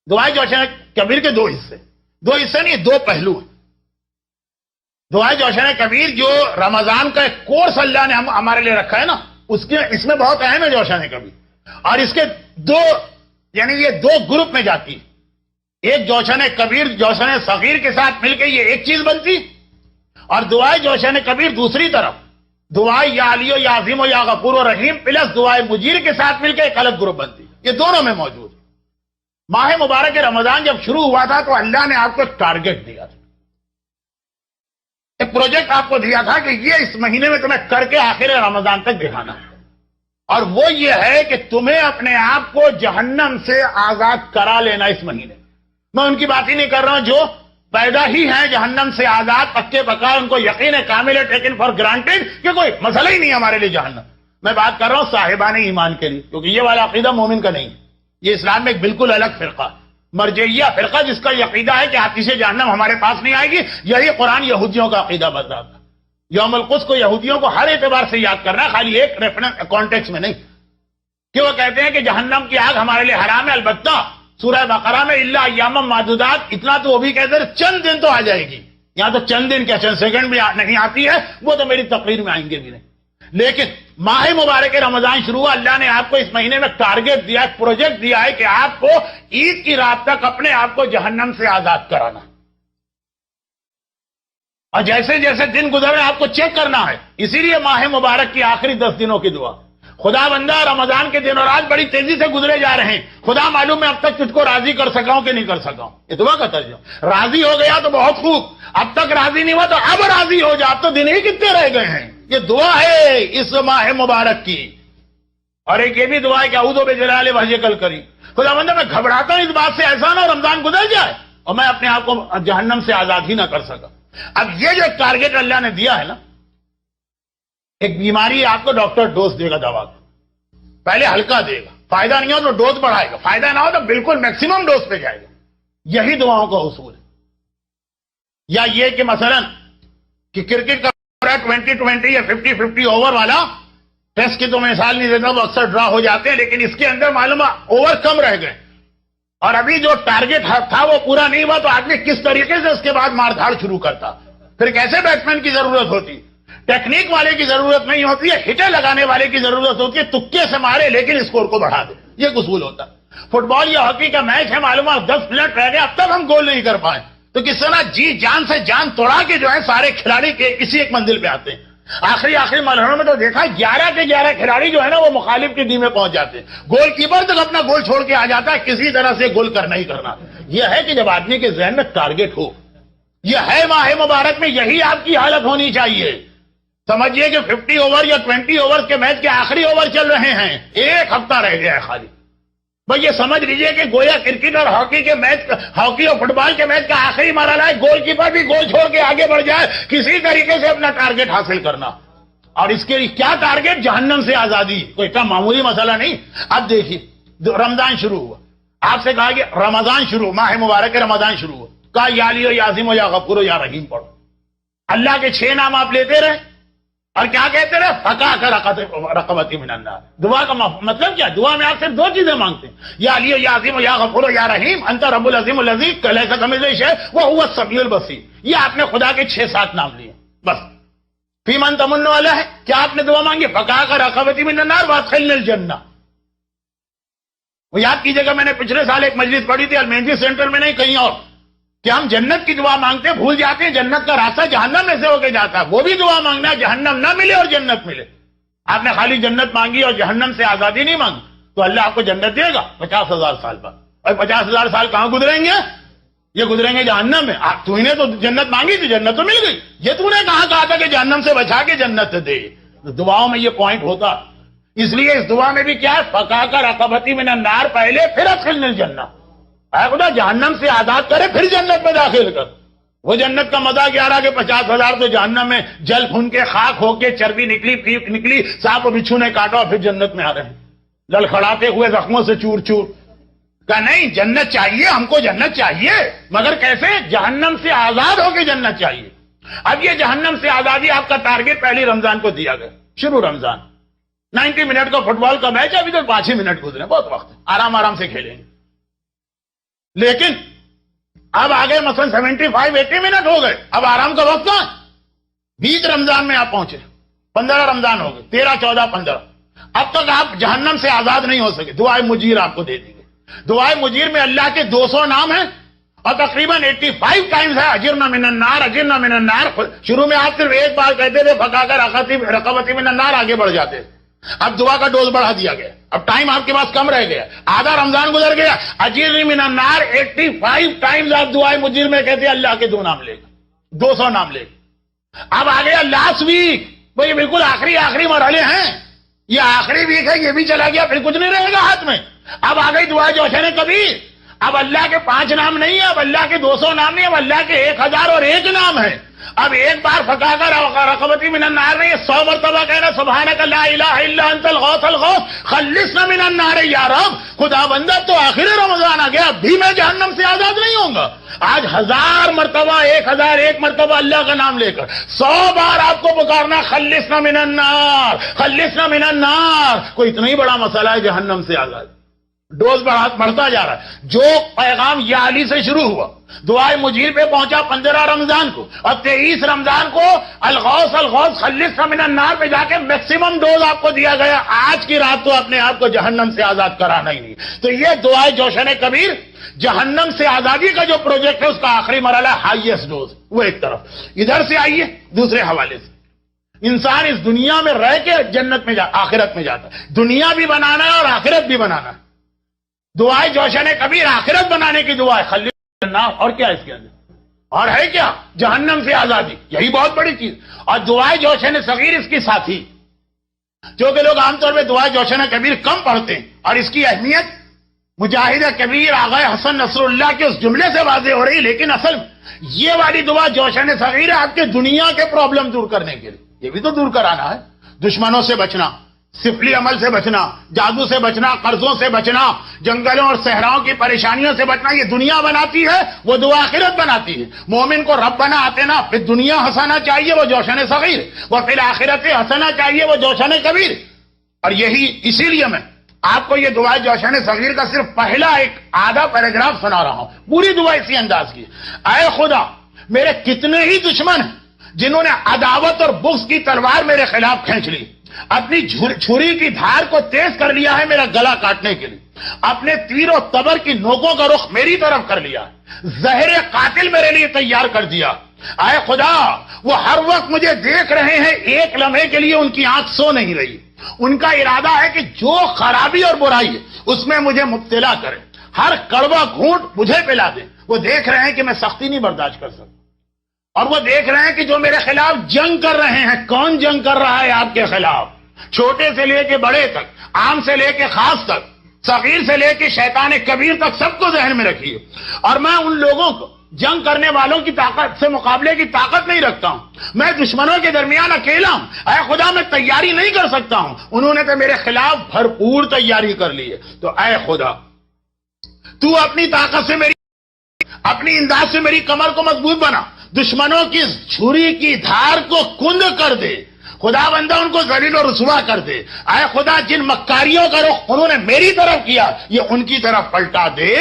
دعائے جوشن کبیر کے دو حصے نہیں، دو پہلو ہیں۔ دعائے جوشن کبیر جو رمضان کا ایک کورس اللہ نے ہمارے لیے رکھا ہے نا، اس میں بہت اہم ہے جوشن کبیر، اور اس کے دو، یعنی یہ دو گروپ میں جاتی ہے۔ ایک جوشن کبیر جوشن صغیر کے ساتھ مل کے یہ ایک چیز بنتی، اور دعائے جوشن کبیر دوسری طرف، دعائے یا علی و یا عظیم و یا غفور و رحیم پلس دعائے مجیر کے ساتھ مل کے ایک الگ گروپ بنتی، یہ دونوں میں موجود ہے۔ ماہ مبارک رمضان جب شروع ہوا تھا تو اللہ نے آپ کو ایک ٹارگٹ دیا تھا، ایک پروجیکٹ آپ کو دیا تھا کہ یہ اس مہینے میں تمہیں کر کے آخر رمضان تک دکھانا ہے، اور وہ یہ ہے کہ تمہیں اپنے آپ کو جہنم سے آزاد کرا لینا اس مہینے۔ میں ان کی بات ہی نہیں کر رہا ہوں جو پیدا ہی ہیں جہنم سے آزاد، پکے پکا، ان کو یقین ہے کامل ہے، ٹیکن فار گرانٹیڈ کہ کوئی مسئلہ ہی نہیں ہمارے لیے جہنم۔ میں بات کر رہا ہوں صاحبان ایمان کے لیے، کیونکہ یہ والا عقیدہ مومن کا نہیں ہے، یہ اسلام میں ایک بالکل الگ فرقہ، مرجعیہ فرقہ، جس کا یہ عقیدہ ہے کہ آتش جہنم ہمارے پاس نہیں آئے گی۔ یہی قرآن یہودیوں کا عقیدہ بتاتا ہے۔ یوم القدس کو یہودیوں کو ہر اعتبار سے یاد کرنا ہے، خالی ایک ریفرنس کانٹیکس میں نہیں، کہ وہ کہتے ہیں کہ جہنم کی آگ ہمارے لیے حرام ہے، البتہ سورہ بقرہ میں الا ایام معدودات، اتنا تو وہ بھی کہتے ہیں چند دن تو آ جائے گی، یہاں تو چند دن کیا چند سیکنڈ بھی نہیں آتی ہے، وہ تو میری تقریر میں آئیں گے بھی نہیں۔ لیکن ماہ مبارک رمضان شروع ہوا، اللہ نے آپ کو اس مہینے میں ٹارگٹ دیا ہے، پروجیکٹ دیا ہے کہ آپ کو عید کی رات تک اپنے آپ کو جہنم سے آزاد کرانا، اور جیسے جیسے دن گزرے آپ کو چیک کرنا ہے۔ اسی لیے ماہ مبارک کی آخری 10 دنوں کی دعا، خدا بندہ رمضان کے دن اور رات بڑی تیزی سے گزرے جا رہے ہیں، خدا معلوم میں اب تک تجھ کو راضی کر سکا ہوں کہ نہیں کر سکا ہوں، یہ دعا کا ترجمہ۔ راضی ہو گیا تو بہت خوب، اب تک راضی نہیں ہوا تو اب راضی ہو جا، اب تو دن ہی کتنے رہ گئے ہیں۔ یہ دعا ہے اس ماہ مبارک کی، اور ایک یہ بھی دعا ہے کہ اعوذ بجلال وجہک الکریم، خدا بندہ میں گھبراتا ہوں اس بات سے ایسا نہ رمضان گزر جائے اور میں اپنے آپ کو جہنم سے آزاد ہی نہ کر سکا۔ اب یہ جو ٹارگٹ اللہ نے دیا ہے نا، ایک بیماری آپ کو ڈاکٹر ڈوز دے گا دوا کا، پہلے ہلکا دے گا، فائدہ نہیں ہو تو ڈوز بڑھائے گا، فائدہ نہ ہو تو بالکل میکسیمم ڈوز پہ جائے گا، یہی دعاؤں کا اصول ہے۔ یا یہ کہ مثلا کہ کرکٹ کا 20-20 یا 50-50 اوور والا، ٹیسٹ کی تو میں مثال نہیں دیتا، وہ اکثر ڈرا ہو جاتے ہیں، لیکن اس کے اندر معلوم اوور کم رہ گئے اور ابھی جو ٹارگٹ تھا وہ پورا نہیں ہوا تو آدمی کس طریقے سے اس کے بعد مار دھاڑ شروع کرتا؟ پھر کیسے بیٹسمین کی ضرورت ہوتی؟ ٹیکنیک والے کی ضرورت نہیں ہوتی ہے، ہٹے لگانے والے کی ضرورت ہوتی ہے، تکے سے مارے لیکن اسکور کو بڑھا دے، یہ اصول ہوتا۔ فٹ بال یا ہاکی کا میچ ہے، معلوم ہے 10 منٹ رہ گئے اب تک ہم گول نہیں کر پائے، تو کس طرح جی جان سے جان توڑا کے جو ہے سارے کھلاڑی کے کسی ایک منزل پہ آتے ہیں۔ آخری مرحلوں میں تو دیکھا 11 کے 11 کھلاڑی جو ہے نا وہ مخالف کی ٹیم میں پہنچ جاتے ہیں، گول کیپر تک اپنا گول چھوڑ کے آ جاتا ہے، کسی طرح سے گول کرنا ہی کرنا۔ یہ ہے کہ جب آدمی کے ذہن میں ٹارگٹ ہو، یہ ہے ماہ مبارک میں یہی آپ کی حالت ہونی چاہیے۔ سمجھیے کہ 50 اوور یا 20 اوور کے میچ کے آخری اوور چل رہے ہیں، ایک ہفتہ رہ گیا ہے خالی، بھائی یہ سمجھ لیجئے کہ گویا کرکٹ اور ہاکی کے میچ، ہاکی اور فٹ بال کے میچ کا آخری مرحلہ ہے، گول کیپر بھی گول چھوڑ کے آگے بڑھ جائے، کسی طریقے سے اپنا ٹارگٹ حاصل کرنا۔ اور اس کے لیے کیا ٹارگٹ؟ جہنم سے آزادی، کوئی اتنا معمولی مسئلہ نہیں۔ اب دیکھیے رمضان شروع ہوا، آپ سے کہا کہ رمضان شروع، ماہ مبارک رمضان شروع ہوا، کہا یا علی و یا عظیم و یا غفور و یا رحیم پڑھو، اللہ کے 6 نام آپ لیتے رہے اور کیا کہتے رہے؟ فقا کا رقبتی من النار۔ دعا کا مطلب کیا؟ دعا میں آپ صرف 2 چیزیں مانگتے ہیں، یا علی و یا عظیم و یا غفور و یا رحیم، انت رب العظیم الذی لیس کمثلہ شیء وہو السمیع البصیر۔ یہ آپ نے خدا کے 6-7 نام لیے بس۔ فی من تمن والا ہے، کیا آپ نے دعا مانگی؟ فقا کا رقبتی من النار وادخلنی الجنہ۔ وہ یاد کیجیے گا، میں نے پچھلے سال ایک مجلس پڑھی تھی المہندی سینٹر میں، نہیں کہیں اور، کہ ہم جنت کی دعا مانگتے ہیں، بھول جاتے ہیں جنت کا راستہ جہنم میں سے ہو کے جاتا ہے۔ وہ بھی دعا مانگنا ہے جہنم نہ ملے اور جنت ملے۔ آپ نے خالی جنت مانگی اور جہنم سے آزادی نہیں مانگی تو اللہ آپ کو جنت دے گا 50,000 سال بعد، اور 50,000 سال کہاں گزریں گے؟ یہ گزریں گے جہنم میں۔ تو نے تو جنت مانگی تھی، جنت تو مل گئی، یہ تو نے کہا تھا کہ جہنم سے بچا کے جنت دے۔ دعاؤں میں یہ پوائنٹ ہوتا، اس لیے اس دعا میں بھی کیا ہے؟ فقا کا رقبتی من النار پہلے، پھر ادخلنی الجنہ، اے خدا جہنم سے آزاد کرے پھر جنت میں داخل کر۔ وہ جنت کا مزہ کیا رہا کہ 50,000 تو جہنم میں جل پھن کے خاک ہو کے چربی نکلی، پیپ نکلی، سانپ و بچھو نے کاٹا اور پھر جنت میں آ رہے ہیں لڑکھڑاتے ہوئے زخموں سے چور چور۔ کہا نہیں جنت چاہیے ہم کو، جنت چاہیے، مگر کیسے؟ جہنم سے آزاد ہو کے جنت چاہیے۔ اب یہ جہنم سے آزادی آپ کا ٹارگٹ پہلی رمضان کو دیا گیا، شروع رمضان 90 منٹ کا فٹ بال کا میچ ہے، ابھی تو 5 ہی منٹ گزرے، بہت وقت ہے، آرام سے کھیلیں گے۔ لیکن اب آگے مثلا 75-80 منٹ ہو گئے، اب آرام کا وقت کہاں؟ 20 رمضان میں آپ پہنچے، 15 رمضان ہو گئے، 13, 14, 15، اب تک آپ جہنم سے آزاد نہیں ہو سکے۔ دعائے مجیر آپ کو دے دی گئی۔ دعائے مجیر میں اللہ کے 200 نام ہیں اور تقریباً 85 ٹائمز ہے اجرنا من النار، اجرنا من النار۔ شروع میں آپ صرف ایک بار کہتے تھے فقا کا رقبتی من النار، آگے بڑھ جاتے، اب دعا کا ڈوز بڑھا دیا گیا، اب ٹائم آپ کے پاس کم رہ گیا، آدھا رمضان گزر گیا، اجرنی من النار 85 ٹائمز آپ دعائے مجیر میں کہتے ہیں اللہ کے 2 نام لے گا، 200 نام لے گا۔ اب آ گیا لاسٹ ویک، وہ یہ بالکل آخری مرحلے ہیں، یہ آخری ویک ہے، یہ بھی چلا گیا، پھر کچھ نہیں رہے گا ہاتھ میں۔ اب آ گئی دعائے جوشن کبیر، اب اللہ کے 5 نام نہیں ہے، اب اللہ کے 200 نام نہیں، اب اللہ کے 1001 نام ہے۔ اب ایک بار فقا کا رقبتی من النار نہیں، 100 مرتبہ کہنا سبحانک لا الہ الا انت الغوث الغوث خلصنا من النار یا رب۔ خدا بندہ تو آخر رمضان آ گیا، اب بھی میں جہنم سے آزاد نہیں ہوں گا۔ آج 1000 مرتبہ، 1001 مرتبہ اللہ کا نام لے کر 100 بار آپ کو پکارنا خلصنا من النار، خلصنا من النار۔ کوئی اتنا ہی بڑا مسئلہ ہے جہنم سے آزاد؟ ڈوز بڑھتا جا رہا ہے۔ جو پیغام یا علی سے شروع ہوا، دعائے مجیر پہ پہنچا 15 رمضان کو، اور 23 رمضان کو الغوث الغوث خلصنا من النار پہ جا کے میکسیمم ڈوز آپ کو دیا گیا۔ آج کی رات تو اپنے آپ کو جہنم سے آزاد کرانا ہی نہیں۔ تو یہ دعائے جوشن کبیر جہنم سے آزادی کا جو پروجیکٹ ہے اس کا آخری مرحلہ ہائیسٹ ڈوز، وہ ایک طرف۔ ادھر سے آئیے دوسرے حوالے سے، انسان اس دنیا میں رہ کے جنت میں آخرت میں جاتا ہے، دنیا بھی بنانا ہے اور آخرت بھی بنانا ہے۔ دعائے جوشن کبیر آخرت بنانے کی دعا ہے، خلصنا اور کیا اس کے اندر اور ہے کیا؟ جہنم سے آزادی، یہی بہت بڑی چیز۔ اور دعائے جوشن صغیر اس کی ساتھی، جو کہ لوگ عام طور پہ دعائے جوشن کبیر کم پڑھتے ہیں، اور اس کی اہمیت مجاہد کبیر آغا حسن نصر اللہ کے اس جملے سے واضح ہو رہی، لیکن اصل یہ والی دعا جوشن صغیر ہے آپ کے دنیا کے پرابلم دور کرنے کے لیے، یہ بھی تو دور کرانا ہے۔ دشمنوں سے بچنا، سفلی عمل سے بچنا، جادو سے بچنا، قرضوں سے بچنا، جنگلوں اور صحراؤں کی پریشانیوں سے بچنا، یہ دنیا بناتی ہے، وہ دعا آخرت بناتی ہے۔ مومن کو ربنا آتنا پھر دنیا ہنسانا چاہیے، وہ جوشن صغیر، وہ پھر آخرت ہنسانا چاہیے، وہ جوشن کبیر۔ اور یہی اسی لیے میں آپ کو یہ دعا جوشن صغیر کا صرف پہلا ایک آدھا پیراگراف سنا رہا ہوں، پوری دعا اسی انداز کی. اے خدا، میرے کتنے ہی دشمن ہیں جنہوں نے عداوت اور بغض کی تلوار میرے خلاف کھینچ لی، اپنی چھری کی دھار کو تیز کر لیا ہے میرا گلا کاٹنے کے لیے، اپنے تیر و تبر کی نوکوں کا رخ میری طرف کر لیا، زہر قاتل میرے لیے تیار کر دیا. اے خدا، وہ ہر وقت مجھے دیکھ رہے ہیں، ایک لمحے کے لیے ان کی آنکھ سو نہیں رہی. ان کا ارادہ ہے کہ جو خرابی اور برائی ہے اس میں مجھے مبتلا کرے، ہر کڑوا گھونٹ مجھے پلا دے. وہ دیکھ رہے ہیں کہ میں سختی نہیں برداشت کر سکتا، اور وہ دیکھ رہے ہیں کہ جو میرے خلاف جنگ کر رہے ہیں. کون جنگ کر رہا ہے آپ کے خلاف؟ چھوٹے سے لے کے بڑے تک، عام سے لے کے خاص تک، صغیر سے لے کے شیطان کبیر تک، سب کو ذہن میں رکھیے. اور میں ان لوگوں کو، جنگ کرنے والوں کی طاقت سے مقابلے کی طاقت نہیں رکھتا ہوں. میں دشمنوں کے درمیان اکیلا ہوں. اے خدا، میں تیاری نہیں کر سکتا ہوں، انہوں نے تو میرے خلاف بھرپور تیاری کر لی ہے. تو اے خدا، تو اپنی طاقت سے اپنی انداز سے میری کمر کو مضبوط بنا، دشمنوں کی چھری کی دھار کو کند کر دے. خدا بندہ ان کو ذلیل و رسوا کر دے. اے خدا، جن مکاریوں کا رخ انہوں نے میری طرف کیا، یہ ان کی طرف پلٹا دے،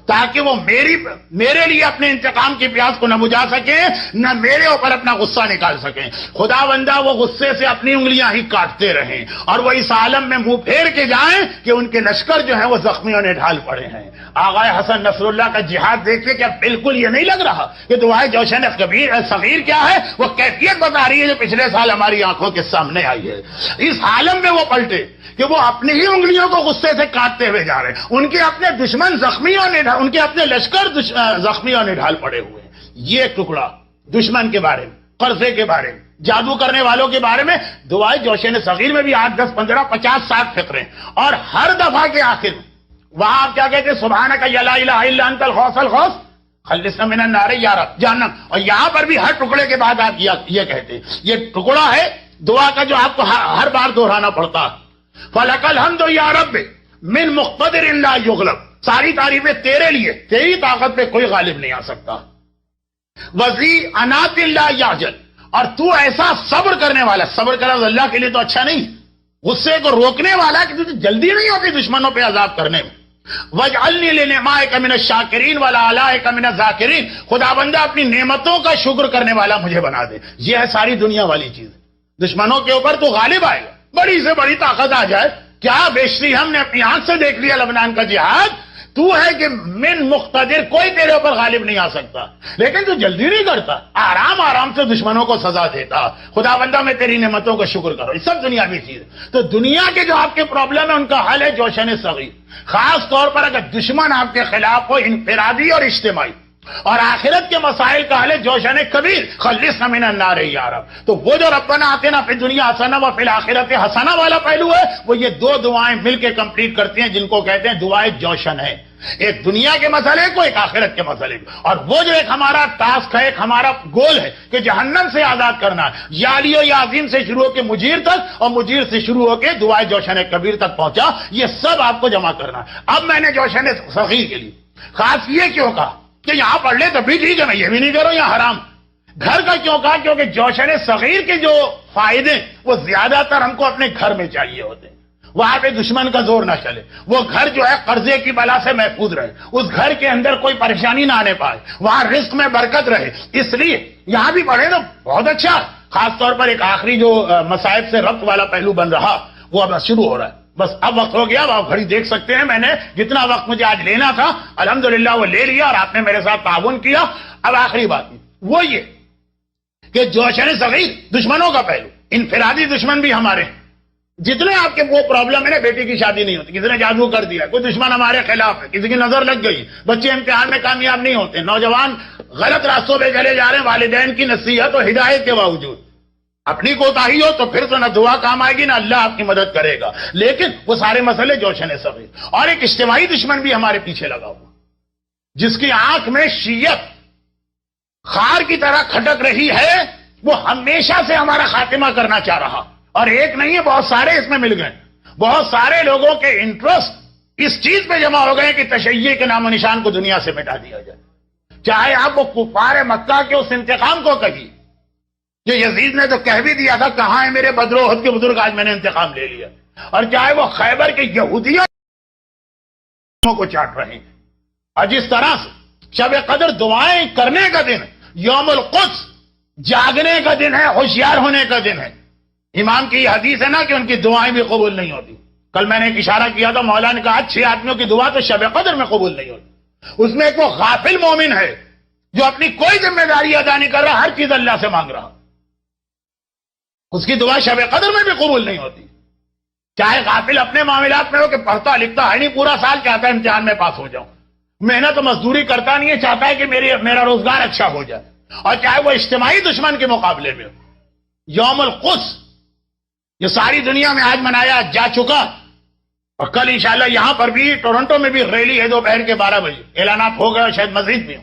تاکہ وہ میرے لیے اپنے انتقام کی پیاس کو نہ بجھا سکیں، نہ میرے اوپر اپنا غصہ نکال سکیں. خدا بندہ وہ غصے سے اپنی انگلیاں ہی کاٹتے رہیں، اور وہ اس عالم میں منہ پھیر کے جائیں کہ ان کے لشکر جو ہیں وہ زخمیوں نے ڈھال پڑے ہیں. آغا حسن نصر اللہ کا جہاد دیکھیے، کیا بالکل یہ نہیں لگ رہا کہ دعائے جوشن صغیر کیا ہے؟ وہ کیفیت بتا رہی ہے جو پچھلے سال ہماری آنکھوں کے سامنے آئی ہے. اس عالم میں وہ پلٹے کہ وہ اپنی ہی انگلیوں کو غصے سے کاٹتے ہوئے جا رہے ہیں. ان کے اپنے دشمن زخمیوں نے، ان کے اپنے لشکر زخمیوں نے ڈھال پڑے ہوئے ہیں. یہ ایک ٹکڑا دشمن کے بارے میں، قرضے کے بارے میں، جادو کرنے والوں کے بارے میں. دعائے جوشن صغیر میں بھی 8 10 15 50 60 فقرے، اور ہر دفعہ کے آخر میں وہاں آپ کیا کہتے ہیں؟ سبحانک یا لا الہ الا انت الغوث الغوث خلصنا من النار یا رب جہنم. اور یہاں پر بھی ہر ٹکڑے کے بعد آپ یہ کہتے ہیں. یہ ٹکڑا ہے دعا کا جو آپ کو ہر بار دہرانا پڑتا ہے. فلک الحمد یا رب من مقتدر لا یغلب. ساری تعریفیں تیرے لیے، تیری طاقت پہ کوئی غالب نہیں آ سکتا. وزی انات اللہ یاجل، اور تو ایسا صبر کرنے والا. صبر کرنا اللہ کے لیے تو اچھا نہیں، غصے کو روکنے والا کہ تجھے جلدی نہیں ہوتی دشمنوں پہ عذاب کرنے میں. وَاجْعَلْنِي لِنِعْمَائِكَ مِنَ الشَّاكِرِينَ وَلَعَلَائِكَ مِنَ الذَّاكِرِينَ. خدا بندہ اپنی نعمتوں کا شکر کرنے والا مجھے بنا دے. یہ ہے ساری دنیا والی چیز. دشمنوں کے اوپر تو غالب آئے گا، بڑی سے بڑی طاقت آ جائے. کیا بیشتری ہم نے اپنی آنکھ سے دیکھ لیا لبنان کا جہاد. تو ہے کہ من مقتدر، کوئی تیرے اوپر غالب نہیں آ سکتا، لیکن تو جلدی نہیں کرتا، آرام آرام سے دشمنوں کو سزا دیتا. خدا بندہ میں تیری نعمتوں کا شکر کرو. یہ سب دنیا کی چیز. تو دنیا کے جو آپ کے پرابلم ہے ان کا حل ہے جوشن صغیر. خاص طور پر اگر دشمن آپ کے خلاف ہو، انفرادی اور اجتماعی. اور آخرت کے مسائل کا حل ہے جوشن کبیر، خلصنا من النار یا رب. تو وہ جو ربنا آتنا فی الدنیا حسنہ وفی الآخرۃ حسنہ والا پہلو ہے، وہ یہ دو دعائیں مل کے کمپلیٹ کرتی ہیں، جن کو کہتے ہیں دعائیں جوشن ہے. ایک دنیا کے مسئلے کو، ایک آخرت کے مسئلے کو. اور وہ جو ایک ہمارا ٹاسک ہے، ایک ہمارا گول ہے کہ جہنم سے آزاد کرنا ہے. یا علی و یا عظیم سے شروع ہو کے مجیر تک، اور مجیر سے شروع ہو کے دعائے جوشن کبیر تک پہنچا. یہ سب آپ کو جمع کرنا ہے. اب میں نے جوشن صغیر کے لیے خاص یہ کیوں کہا کہ یہاں پڑھ لے تو بھی ٹھیک ہے، میں یہ بھی نہیں کروں یہاں حرام. گھر کا کیوں کہا؟ کیونکہ جوشن صغیر کے جو فائدے وہ زیادہ تر ہم کو اپنے گھر میں چاہیے ہوتے ہیں. وہاں پہ دشمن کا زور نہ چلے، وہ گھر جو ہے قرضے کی بلا سے محفوظ رہے، اس گھر کے اندر کوئی پریشانی نہ آنے پائے، وہاں رزق میں برکت رہے. اس لیے یہاں بھی پڑھے تو بہت اچھا. خاص طور پر ایک آخری جو مصائب سے ربط والا پہلو بن رہا وہ اب شروع ہو رہا ہے. بس اب وقت ہو گیا. اب آپ گھڑی دیکھ سکتے ہیں، میں نے جتنا وقت مجھے آج لینا تھا الحمدللہ وہ لے لیا، اور آپ نے میرے ساتھ تعاون کیا. اب آخری بات وہ یہ کہ جوشن صغیر دشمنوں کا پہلو. انفرادی دشمن بھی ہمارے ہیں. جتنے آپ کے وہ پرابلم ہے نا، بیٹی کی شادی نہیں ہوتی، کسی نے جادو کر دیا، کوئی دشمن ہمارے خلاف ہے، کسی کی نظر لگ گئی، بچے امتحان میں کامیاب نہیں ہوتے، نوجوان غلط راستوں پہ چلے جا رہے ہیں والدین کی نصیحت اور ہدایت کے باوجود. اپنی کوتاہی ہو تو پھر تو نہ دعا کام آئے گی نہ اللہ آپ کی مدد کرے گا. لیکن وہ سارے مسئلے جوشن صغیر. اور ایک اجتماعی دشمن بھی ہمارے پیچھے لگا ہوا، جس کی آنکھ میں شیعت خار کی طرح کھٹک رہی ہے. وہ ہمیشہ سے ہمارا خاتمہ کرنا چاہ رہا، اور ایک نہیں ہے، بہت سارے اس میں مل گئے. بہت سارے لوگوں کے انٹرسٹ اس چیز پہ جمع ہو گئے کہ تشیع کے نام و نشان کو دنیا سے مٹا دیا جائے. چاہے آپ وہ کفار مکہ کے اس انتقام کو کہیے کہ یزید نے تو کہہ بھی دیا تھا کہاں ہے میرے بدر و احد کے بزرگ، آج میں نے انتقام لے لیا. اور چاہے وہ خیبر کے یہودیوں کو چاٹ رہے ہیں. اور جس طرح سے شب قدر دعائیں کرنے کا دن، یوم القدس جاگنے کا دن ہے، ہوشیار ہونے کا دن ہے. امام کی یہ حدیث ہے نا کہ ان کی دعائیں بھی قبول نہیں ہوتی. کل میں نے ایک اشارہ کیا تھا، مولا نے کہا 6 آدمیوں کی دعا تو شب قدر میں قبول نہیں ہوتی. اس میں ایک وہ غافل مومن ہے جو اپنی کوئی ذمہ داری ادا نہیں کر رہا، ہر چیز اللہ سے مانگ رہا، اس کی دعا شب قدر میں بھی قبول نہیں ہوتی. چاہے غافل اپنے معاملات میں ہو کہ پڑھتا لکھتا ہے نہیں، پورا سال چاہتا ہے امتحان میں پاس ہو جاؤں، محنت و مزدوری کرتا نہیں ہے، چاہتا ہے کہ میرا روزگار اچھا ہو جائے. اور چاہے وہ اجتماعی دشمن کے مقابلے میں ہو. یوم القدس یہ ساری دنیا میں آج منایا جا چکا، اور کل انشاءاللہ یہاں پر بھی ٹورنٹو میں بھی ریلی ہے دوپہر کے 12 بجے، اعلانات ہو گئے، شاید مزید بھی ہو.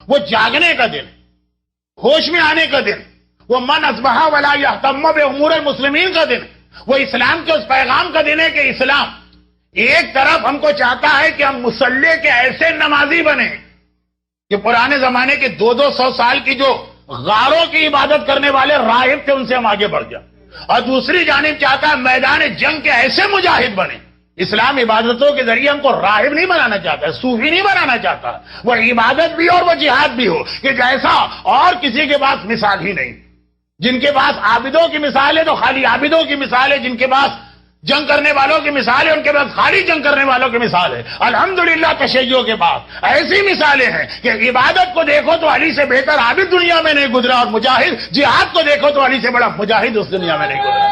وہ جاگنے کا دن، ہوش میں آنے کا دن، وہ من اصبح ولا یہتم بامور المسلمین کا دن، وہ اسلام کے اس پیغام کا دن ہے کہ اسلام ایک طرف ہم کو چاہتا ہے کہ ہم مصلی کے ایسے نمازی بنے کہ پرانے زمانے کے 200 سال کی جو غاروں کی عبادت کرنے والے راہب تھے ان سے ہم آگے بڑھ جائیں، اور دوسری جانب چاہتا ہے میدان جنگ کے ایسے مجاہد بنے. اسلام عبادتوں کے ذریعے ہم کو راہب نہیں بنانا چاہتا ہے، صوفی نہیں بنانا چاہتا، وہ عبادت بھی اور وہ جہاد بھی ہو کہ جیسا اور کسی کے پاس مثال ہی نہیں. جن کے پاس عابدوں کی مثال ہے تو خالی عابدوں کی مثال ہے، جن کے پاس جنگ کرنے والوں کی مثال ہے ان کے پاس خالی جنگ کرنے والوں کی مثال ہے. الحمدللہ تشیع کے بعد ایسی مثالیں ہیں کہ عبادت کو دیکھو تو علی سے بہتر عابد دنیا میں نہیں گزرا، اور مجاہد جہاد کو دیکھو تو علی سے بڑا مجاہد اس دنیا میں نہیں گزرا.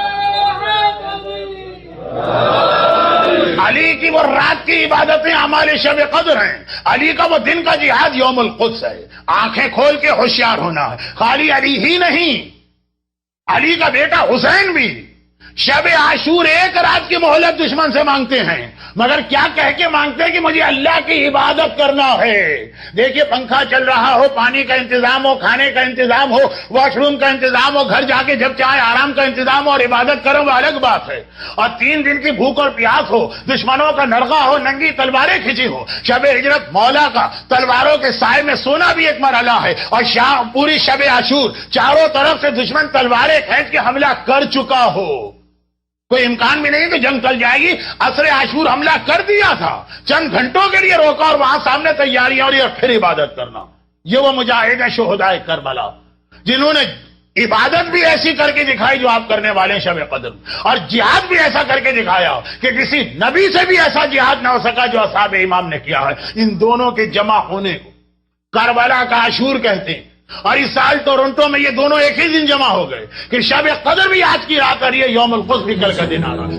علی کی وہ رات کی عبادتیں اعمال شب قدر ہیں، علی کا وہ دن کا جہاد یوم القدس ہے. آنکھیں کھول کے ہوشیار ہونا ہے. خالی علی ہی نہیں، علی کا بیٹا حسین بھی شب عاشور ایک رات کی مہلت دشمن سے مانگتے ہیں، مگر کیا کہہ کے مانگتے ہیں کہ مجھے اللہ کی عبادت کرنا ہے. دیکھیے پنکھا چل رہا ہو، پانی کا انتظام ہو، کھانے کا انتظام ہو، واش روم کا انتظام ہو، گھر جا کے جب چاہے آرام کا انتظام ہو اور عبادت کرو وہ الگ بات ہے. اور 3 دن کی بھوک اور پیاس ہو، دشمنوں کا نرغہ ہو، ننگی تلواریں کھینچی ہو، شب ہجرت مولا کا تلواروں کے سائے میں سونا بھی ایک مرحلہ ہے. اور پوری شب عاشور چاروں طرف سے دشمن تلواریں کھینچ کے حملہ کر چکا ہو، کوئی امکان بھی نہیں کہ جنگ چل جائے گی. عصر عاشور حملہ کر دیا تھا، چند گھنٹوں کے لیے روکا اور وہاں سامنے تیاریاں اور پھر عبادت کرنا. یہ وہ مجاہد ہیں شہدائے کربلا جنہوں نے عبادت بھی ایسی کر کے دکھائی جو آپ کرنے والے ہیں شب قدر، اور جہاد بھی ایسا کر کے دکھایا کہ کسی نبی سے بھی ایسا جہاد نہ ہو سکا جو اصحاب امام نے کیا ہے. ان دونوں کے جمع ہونے کو کربلا کا عاشور کہتے ہیں. اور اس سال ٹورنٹو میں یہ دونوں ایک ہی دن جمع ہو گئے کہ شب قدر بھی آج کی رات آ رہی ہے، یوم القدس بھی کل کا دن آ رہا ہے.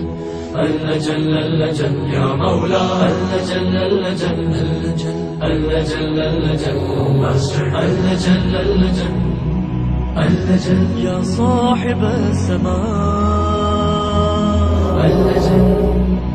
اللہ جل اللہ جل یا مولا، اللہ جل اللہ جل اللہ جل اللہ جل اللہ جل اللہ جل اللہ جل یا صاحب السماء، اللہ جل